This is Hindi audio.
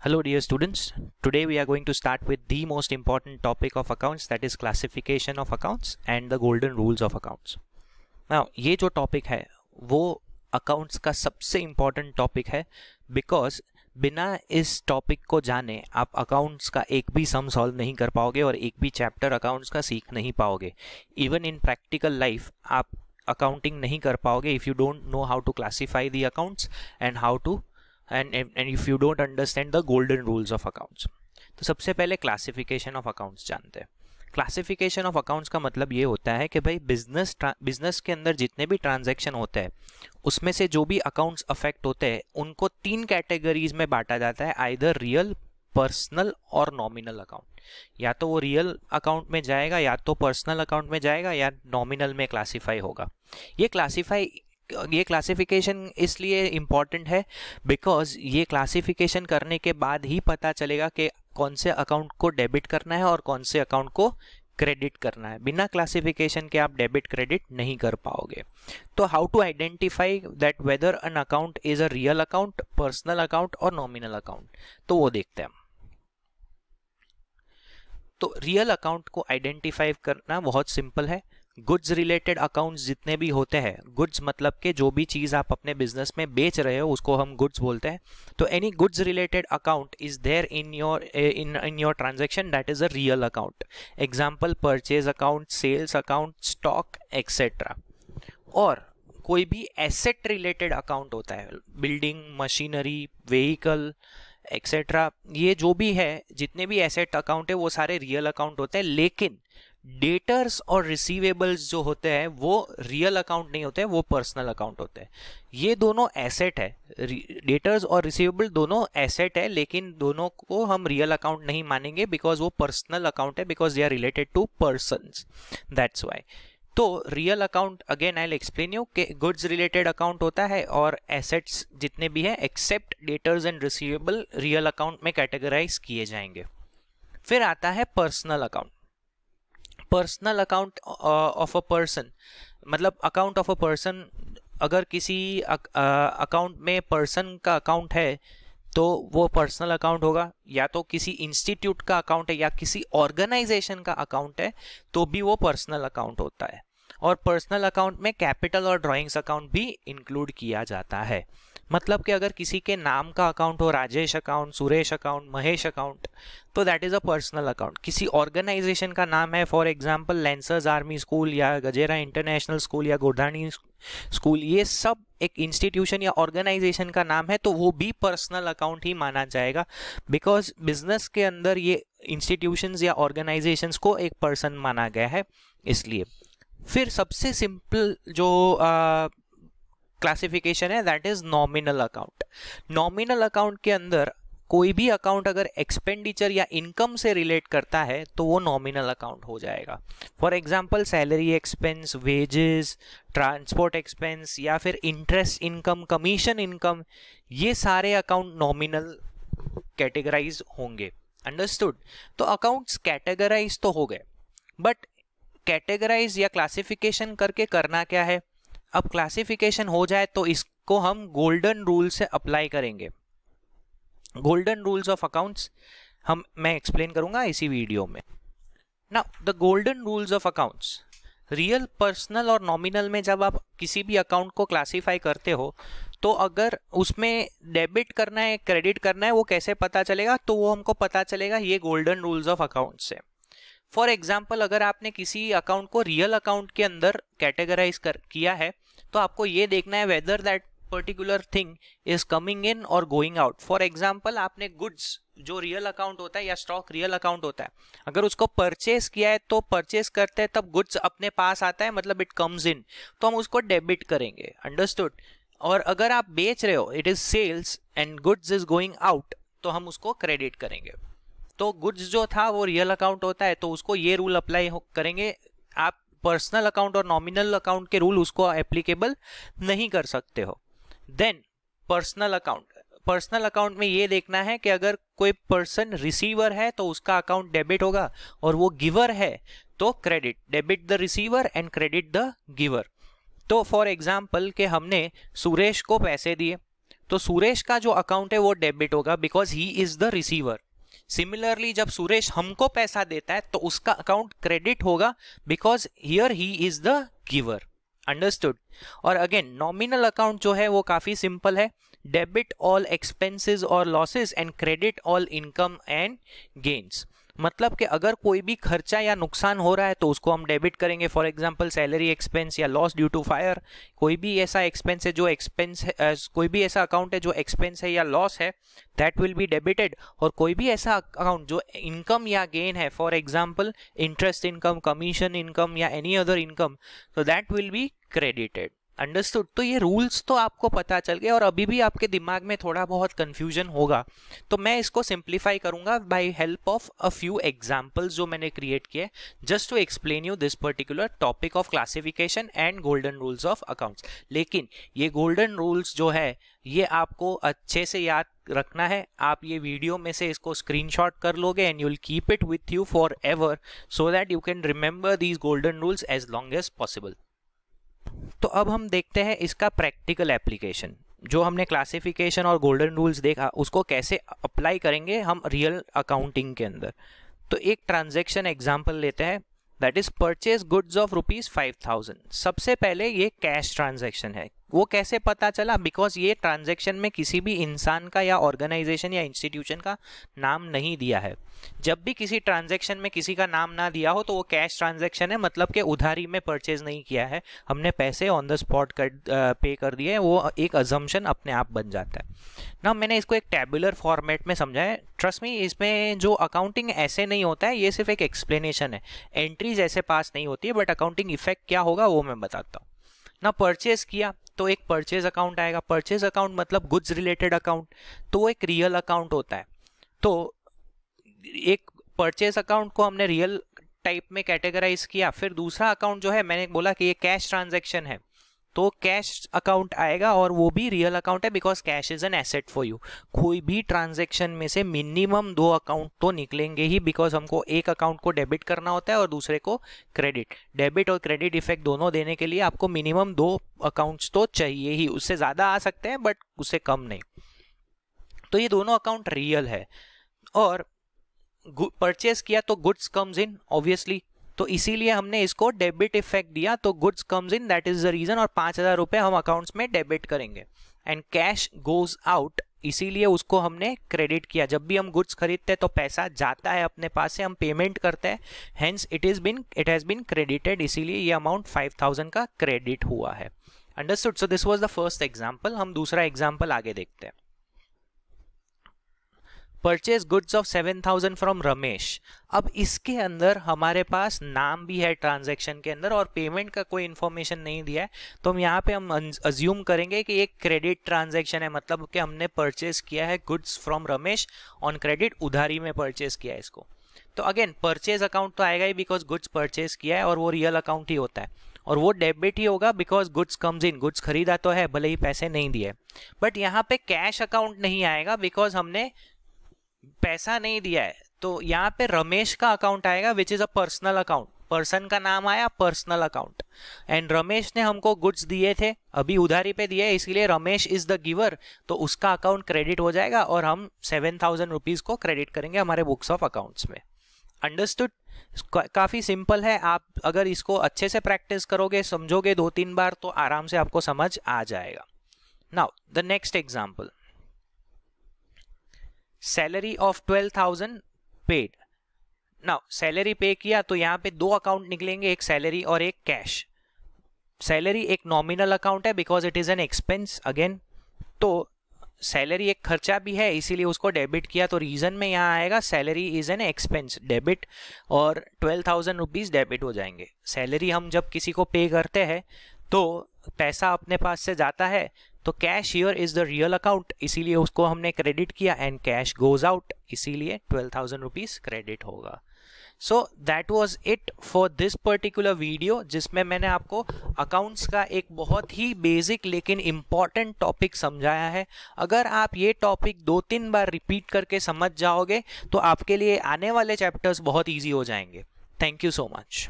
Hello dear students, today we are going to start with the most important topic of accounts, that is classification of accounts and the golden rules of accounts. Now ये जो topic है वो accounts का सबसे important topic है because बिना इस topic को जाने आप accounts का एक भी sum solve नहीं कर पाओगे और एक भी chapter accounts का सीख नहीं पाओगे. Even in practical life आप accounting नहीं कर पाओगे if you don't know how to classify the accounts and how to and if you don't understand the golden rules of accounts. तो सबसे पहले क्लासिफिकेशन ऑफ अकाउंट्स जानते हैं. क्लासिफिकेशन ऑफ अकाउंट्स का मतलब ये होता है कि भाई बिजनेस के अंदर जितने भी ट्रांजैक्शन होते हैं उसमें से जो भी अकाउंट्स अफेक्ट होते हैं उनको तीन कैटेगरीज में बांटा जाता है, आइदर रियल, पर्सनल और नॉमिनल अकाउंट. या तो वो रियल अकाउंट में जाएगा, या तो पर्सनल अकाउंट में जाएगा, या नॉमिनल में क्लासिफाई होगा. ये क्लासिफिकेशन इसलिए इम्पॉर्टेंट है बिकॉज ये क्लासिफिकेशन करने के बाद ही पता चलेगा कि कौन से अकाउंट को डेबिट करना है और कौन से अकाउंट को क्रेडिट करना है. बिना क्लासिफिकेशन के आप डेबिट क्रेडिट नहीं कर पाओगे. तो how to identify that whether an account is a real account, personal account और नॉमिनल अकाउंट, तो वो देखते हैं. तो रियल अकाउंट को आइडेंटिफाई करना बहुत सिंपल है. गुड्स रिलेटेड अकाउंट्स जितने भी होते हैं, गुड्स मतलब कि जो भी चीज़ आप अपने बिजनेस में बेच रहे हो उसको हम गुड्स बोलते हैं. तो any goods related account is there in your transaction, that is a real account. Example purchase account, sales account, stock etcetera. और कोई भी एसेट रिलेटेड अकाउंट होता है, बिल्डिंग, मशीनरी, व्हीकल एक्सेट्रा, ये जो भी है, जितने भी एसेट अकाउंट है वो सारे रियल अकाउंट होते हैं. लेकिन डेटर्स और रिसीवेबल्स जो होते हैं वो रियल अकाउंट नहीं होते हैं, वो पर्सनल अकाउंट होते हैं. ये दोनों एसेट है, डेटर्स और रिसीवेबल दोनों एसेट है, लेकिन दोनों को हम रियल अकाउंट नहीं मानेंगे बिकॉज वो पर्सनल अकाउंट है, because they are related to persons, that's why. तो real account again I will explain you कि गुड्स रिलेटेड अकाउंट होता है और एसेट्स जितने भी हैं except debtors and receivable real account में कैटेगराइज किए जाएंगे. फिर आता है personal account. Personal account of a person मतलब अकाउंट ऑफ अ पर्सन, अगर किसी अकाउंट में पर्सन का अकाउंट है तो वो पर्सनल अकाउंट होगा. या तो किसी इंस्टीट्यूट का अकाउंट है या किसी ऑर्गेनाइजेशन का अकाउंट है तो भी वो पर्सनल अकाउंट होता है. और पर्सनल अकाउंट में कैपिटल और ड्राइंग्स अकाउंट भी इंक्लूड किया जाता है. मतलब कि अगर किसी के नाम का अकाउंट हो, Rajesh account, Suresh account, Mahesh account, तो that is a personal account. किसी ऑर्गेनाइजेशन का नाम है, for example Lancers army school या गजेरा इंटरनेशनल स्कूल या गोरधानी स्कूल, ये सब एक इंस्टीट्यूशन या ऑर्गेनाइजेशन का नाम है, तो वो भी पर्सनल अकाउंट ही माना जाएगा बिकॉज बिजनेस के अंदर ये इंस्टीट्यूशंस या ऑर्गेनाइजेशंस को एक पर्सन माना गया है, इसलिए. फिर सबसे सिंपल जो क्लासिफिकेशन है that is nominal account. Nominal account के अंदर कोई भी अकाउंट अगर एक्सपेंडिचर या इनकम से रिलेट करता है तो वो नॉमिनल अकाउंट हो जाएगा. For example salary expense, wages, transport expense या फिर इंटरेस्ट इनकम, कमीशन इनकम, ये सारे अकाउंट नॉमिनल कैटेगराइज होंगे. अंडरस्टूड. तो अकाउंट्स कैटेगराइज तो हो गए, बट कैटेगराइज या क्लासिफिकेशन करके करना क्या है. अब क्लासिफिकेशन हो जाए तो इसको हम गोल्डन रूल से अप्लाई करेंगे. गोल्डन रूल्स ऑफ अकाउंट्स मैं एक्सप्लेन करूंगा इसी वीडियो में. Now the golden rules of accounts, real, personal और नॉमिनल में जब आप किसी भी अकाउंट को क्लासिफाई करते हो तो अगर उसमें डेबिट करना है, क्रेडिट करना है, वो कैसे पता चलेगा, तो वो हमको पता चलेगा ये गोल्डन रूल्स ऑफ अकाउंट्स है. फॉर एग्जाम्पल अगर आपने किसी अकाउंट को रियल अकाउंट के अंदर कैटेगराइज किया है तो आपको ये देखना है whether that particular thing is coming in और गोइंग आउट. फॉर एग्जाम्पल आपने गुड्स जो रियल अकाउंट होता है या स्टॉक रियल अकाउंट होता है, अगर उसको परचेस किया है तो परचेस करते हैं तब गुड्स अपने पास आता है, मतलब इट कम्स इन, तो हम उसको डेबिट करेंगे. अंडरस्टूड. और अगर आप बेच रहे हो, it is sales and goods is going out, तो हम उसको क्रेडिट करेंगे. तो गुड्स जो था वो रियल अकाउंट होता है तो उसको ये रूल अप्लाई करेंगे. आप पर्सनल अकाउंट और नॉमिनल अकाउंट के रूल उसको एप्लीकेबल नहीं कर सकते हो. Then personal account. Personal account में ये देखना है कि अगर कोई पर्सन रिसीवर है तो उसका अकाउंट डेबिट होगा और वो गिवर है तो credit. Debit the receiver and credit the giver. तो फॉर एग्जाम्पल कि हमने सुरेश को पैसे दिए तो सुरेश का जो अकाउंट है वो डेबिट होगा because he is the receiver. Similarly जब सुरेश हमको पैसा देता है तो उसका अकाउंट क्रेडिट होगा because here he is the giver. Understood. और अगेन नॉमिनल अकाउंट जो है वो काफी सिंपल है, डेबिट ऑल एक्सपेंसेस और losses and credit all income and gains. मतलब कि अगर कोई भी खर्चा या नुकसान हो रहा है तो उसको हम डेबिट करेंगे। फॉर एग्जांपल सैलरी एक्सपेंस या लॉस ड्यू टू फायर, कोई भी ऐसा एक्सपेंस है जो एक्सपेंस है, कोई भी ऐसा अकाउंट है जो एक्सपेंस है या लॉस है, दैट विल बी डेबिटेड। और कोई भी ऐसा अकाउंट जो इनकम या गेन है, for example interest income, commission income या एनी अदर इनकम, तो that will be credited. Understood. तो ये रूल्स तो आपको पता चल गए और अभी भी आपके दिमाग में थोड़ा बहुत कंफ्यूजन होगा, तो मैं इसको सिंप्लीफाई करूंगा by help of a few examples जो मैंने क्रिएट किए, just to explain you this particular topic of classification and golden rules of accounts. लेकिन ये गोल्डन रूल्स जो है ये आपको अच्छे से याद रखना है। आप ये वीडियो में से इसको स्क्रीनशॉट कर लोगे and you will keep it with you forever, so that you can remember these golden rules as long as possible. तो अब हम देखते हैं इसका प्रैक्टिकल एप्लीकेशन। जो हमने क्लासिफिकेशन और गोल्डन रूल्स देखा उसको कैसे अप्लाई करेंगे हम रियल अकाउंटिंग के अंदर। तो एक ट्रांजैक्शन एग्जांपल लेते हैं, that is purchase goods of ₹5000। सबसे पहले ये कैश ट्रांजैक्शन है। वो कैसे पता चला? बिकॉज ये ट्रांजैक्शन में किसी भी इंसान का या ऑर्गेनाइजेशन या इंस्टीट्यूशन का नाम नहीं दिया है। जब भी किसी ट्रांजैक्शन में किसी का नाम ना दिया हो तो वो कैश ट्रांजैक्शन है, मतलब कि उधारी में परचेज नहीं किया है, हमने पैसे ऑन द स्पॉट पे कर दिए, वो एक अजम्पशन अपने आप बन जाता है ना। मैंने इसको एक टैबुलर फॉर्मेट में समझा है। ट्रस्ट मी, इसमें जो अकाउंटिंग ऐसे नहीं होता है, ये सिर्फ एक एक्सप्लेनेशन है। एंट्रीज ऐसे पास नहीं होती है, बट अकाउंटिंग इफेक्ट क्या होगा वो मैं बताता हूँ ना। परचेज किया तो एक परचेज अकाउंट आएगा। परचेज अकाउंट मतलब गुड्स रिलेटेड अकाउंट, तो वो एक रियल अकाउंट होता है। तो एक परचेज अकाउंट को हमने रियल टाइप में कैटेगराइज किया। फिर दूसरा अकाउंट जो है, मैंने बोला कि ये कैश ट्रांजैक्शन है, तो कैश अकाउंट आएगा और वो भी रियल अकाउंट है because cash is an asset for you. कोई भी ट्रांजैक्शन में से मिनिमम 2 अकाउंट तो निकलेंगे ही, बिकॉज हमको एक अकाउंट को डेबिट करना होता है और दूसरे को क्रेडिट। डेबिट और क्रेडिट इफेक्ट दोनों देने के लिए आपको मिनिमम 2 अकाउंट्स तो चाहिए ही। उससे ज़्यादा आ सकते हैं बट उससे कम नहीं। तो ये दोनों अकाउंट रियल है। और परचेज किया तो गुड्स कम्स इन ऑब्वियसली, तो इसीलिए हमने इसको डेबिट इफेक्ट दिया, तो goods comes in, that is the reason. और 5000 रुपए हम अकाउंट्स में डेबिट करेंगे। एंड कैश गोज आउट, इसीलिए उसको हमने क्रेडिट किया। जब भी हम गुड्स खरीदते हैं तो पैसा जाता है अपने पास से, हम पेमेंट करते हैं, hence it has been credited, इसीलिए ये अमाउंट 5000 का क्रेडिट हुआ है। Understood. So this was the first example. हम दूसरा एग्जांपल आगे देखते हैं। Purchase goods of 7000 from Ramesh. अब इसके अंदर हमारे पास नाम भी है ट्रांजैक्शन के अंदर और पेमेंट का कोई इन्फॉर्मेशन नहीं दिया है, तो हम यहाँ पे हम अज्यूम करेंगे कि एक क्रेडिट ट्रांजैक्शन है, मतलब कि हमने परचेज किया है goods from Ramesh on credit, उधारी में परचेज किया है इसको। तो अगेन परचेज अकाउंट तो आएगा ही बिकॉज गुड्स परचेज किया है और वो रियल अकाउंट ही होता है, और वो डेबिट ही होगा because goods comes in, goods खरीदा तो है भले ही पैसे नहीं दिए। बट यहाँ पे कैश अकाउंट नहीं आएगा बिकॉज हमने पैसा नहीं दिया है। तो यहाँ पे रमेश का अकाउंट आएगा which is a personal account. Person का नाम आया, पर्सनल अकाउंट, एंड रमेश ने हमको गुड्स दिए थे, अभी उधारी पे दिए, इसीलिए रमेश इज द गिवर, तो उसका अकाउंट क्रेडिट हो जाएगा और हम 7000 रुपीज को क्रेडिट करेंगे हमारे बुक्स ऑफ अकाउंट्स में। अंडरस्टूड। काफी सिंपल है। आप अगर इसको अच्छे से प्रैक्टिस करोगे, समझोगे 2-3 बार, तो आराम से आपको समझ आ जाएगा। Now the next example, salary of 12,000 paid. Now salary पे किया तो यहाँ पे 2 अकाउंट निकलेंगे, एक सैलरी और एक कैश। सैलरी एक नॉमिनल अकाउंट है because it is an expense again, तो सैलरी एक खर्चा भी है इसीलिए उसको डेबिट किया, तो रीजन में यहाँ आएगा salary is an expense debit, और 12,000 रुपीज डेबिट हो जाएंगे। सैलरी हम जब किसी को पे करते हैं तो पैसा अपने पास से जाता है, तो cash here is the real account, इसीलिए उसको हमने क्रेडिट किया, एंड कैश गोज आउट, इसीलिए 12,000 रुपीज क्रेडिट होगा। So that was it for this particular video, जिसमें मैंने आपको अकाउंट्स का एक बहुत ही बेसिक लेकिन इंपॉर्टेंट टॉपिक समझाया है। अगर आप ये टॉपिक 2-3 बार रिपीट करके समझ जाओगे तो आपके लिए आने वाले चैप्टर्स बहुत ईजी हो जाएंगे। Thank you so much.